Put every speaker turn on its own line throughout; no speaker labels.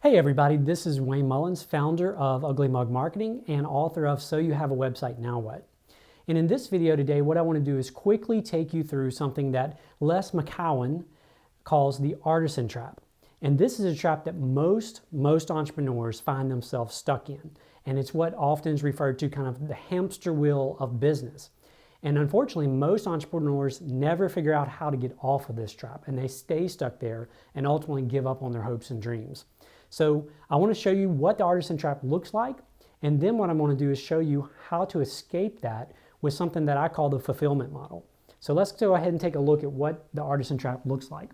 Hey everybody, this is Wayne Mullins, founder of Ugly Mug Marketing and author of So You Have a Website, Now What? And in this video today, what I want to do is quickly take you through something that Les McCowan calls the artisan trap. And this is a trap that most entrepreneurs find themselves stuck in. And it's what often is referred to kind of the hamster wheel of business. And unfortunately, most entrepreneurs never figure out how to get off of this trap, and they stay stuck there and ultimately give up on their hopes and dreams. So I want to show you what the artisan trap looks like, and then what I'm going to do is show you how to escape that with something that I call the fulfillment model. So let's go ahead and take a look at what the artisan trap looks like.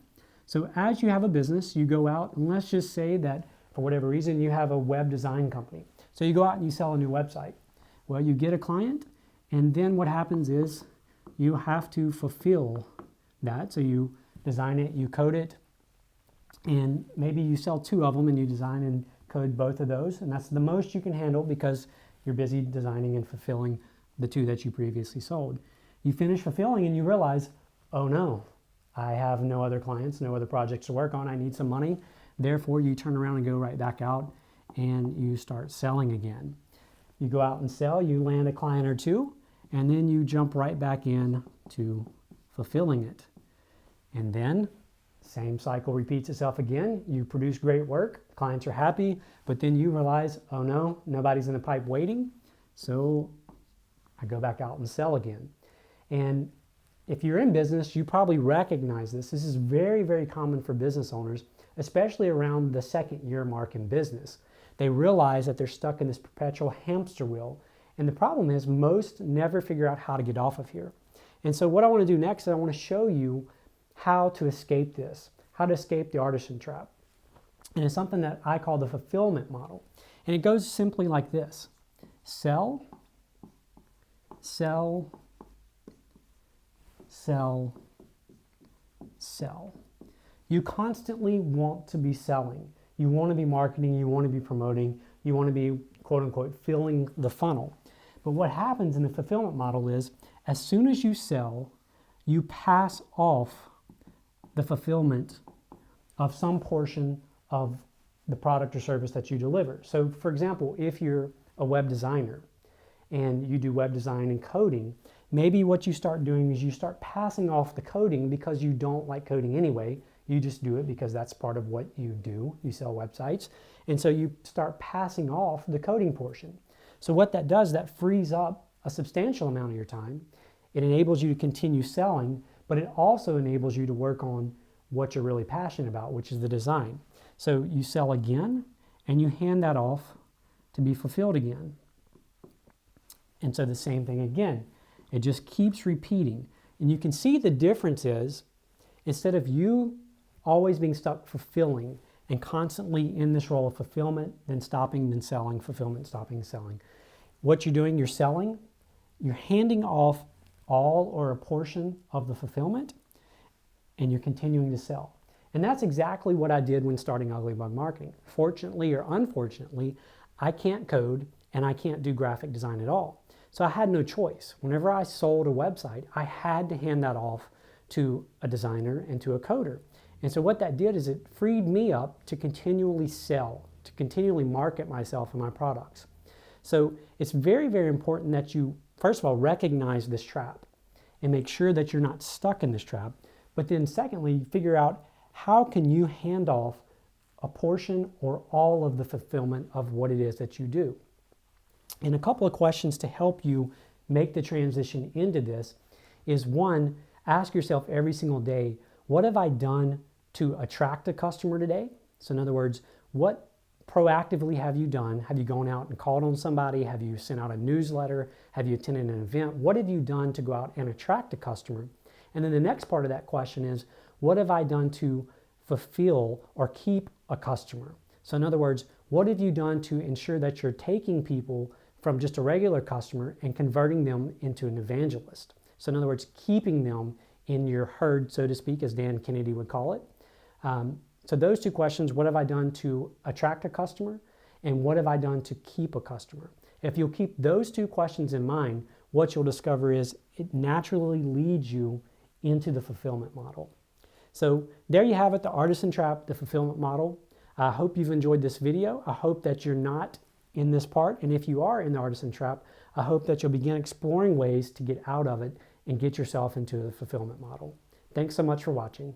So as you have a business, you go out, and let's just say that for whatever reason you have a web design company. So you go out and you sell a new website. Well, you get a client, and then what happens is you have to fulfill that. So you design it, you code it, and maybe you sell two of them and you design and code both of those. And that's the most you can handle because you're busy designing and fulfilling the two that you previously sold. You finish fulfilling and you realize, oh no, I have no other clients, no other projects to work on. I need some money. Therefore, you turn around and go right back out and you start selling again. You go out and sell, you land a client or two, and then you jump right back in to fulfilling it. And then same cycle repeats itself again. You produce great work, clients are happy, but then you realize, oh no, nobody's in the pipe waiting, so I go back out and sell again. And if you're in business, you probably recognize this. This is very common for business owners, especially around the second year mark in business. They realize that they're stuck in this perpetual hamster wheel. And the problem is most never figure out how to get off of here. And so what I want to do next is I want to show you how to escape this, how to escape the artisan trap. And it's something that I call the fulfillment model. And it goes simply like this: sell, sell, sell, sell. You constantly want to be selling. You want to be marketing, you want to be promoting, you want to be, quote unquote, filling the funnel. But what happens in the fulfillment model is, as soon as you sell, you pass off the fulfillment of some portion of the product or service that you deliver. So for example, if you're a web designer and you do web design and coding, maybe what you start doing is you start passing off the coding because you don't like coding anyway. You just do it because that's part of what you do. You sell websites. And so you start passing off the coding portion. So what that does, that frees up a substantial amount of your time. It enables you to continue selling, but it also enables you to work on what you're really passionate about, which is the design. So you sell again, and you hand that off to be fulfilled again. And so the same thing again. It just keeps repeating. And you can see the difference is, instead of you always being stuck fulfilling and constantly in this role of fulfillment, then stopping, then selling, fulfillment, stopping, selling. What you're doing, you're selling, you're handing off all or a portion of the fulfillment, and you're continuing to sell. And that's exactly what I did when starting Ugly Mug Marketing. Fortunately or unfortunately, I can't code and I can't do graphic design at all. So I had no choice. Whenever I sold a website, I had to hand that off to a designer and to a coder. And so what that did is it freed me up to continually sell, to continually market myself and my products. So it's very important that you, first of all, recognize this trap and make sure that you're not stuck in this trap. But then secondly, figure out how can you hand off a portion or all of the fulfillment of what it is that you do. And a couple of questions to help you make the transition into this is, one, ask yourself every single day, what have I done to attract a customer today? So in other words, what proactively have you done? Have you gone out and called on somebody? Have you sent out a newsletter? Have you attended an event? What have you done to go out and attract a customer? And then the next part of that question is, what have I done to fulfill or keep a customer? So in other words, what have you done to ensure that you're taking people from just a regular customer and converting them into an evangelist? So in other words, keeping them in your herd, so to speak, as Dan Kennedy would call it. So those two questions, what have I done to attract a customer, and what have I done to keep a customer? If you'll keep those two questions in mind, what you'll discover is it naturally leads you into the fulfillment model. So there you have it, the artisan trap, the fulfillment model. I hope you've enjoyed this video. I hope that you're not in this part, and if you are in the artisan trap, I hope that you'll begin exploring ways to get out of it and get yourself into the fulfillment model. Thanks so much for watching.